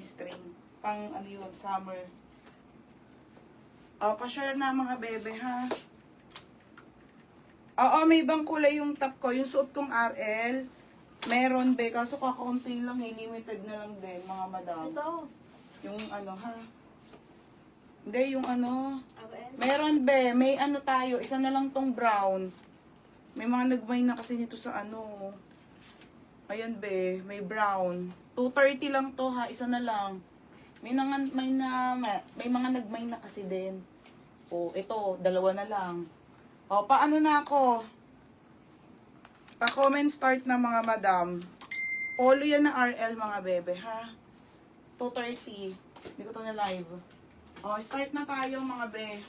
string. Pang ano yun, summer. O, pa-share na mga bebe ha. Oo, may ibang kulay yung top ko. Yung suot kong RL. Meron be, kaso kakaunti lang eh. Limited na lang din mga madam. Ito. Yung ano ha. Hindi, yung ano. RN. Meron be, may ano tayo. Isa na lang tong brown. May mga nagmay na kasi nito sa ano. Ayan be, may brown. 230 lang to ha, isa na lang. May mga nagmay na kasi din. O, ito, dalawa na lang. O, paano na ako? Pa-comment start na mga madam. Polo yan na RL mga bebe ha. 230. Hindi ko to na live. O, start na tayo mga be.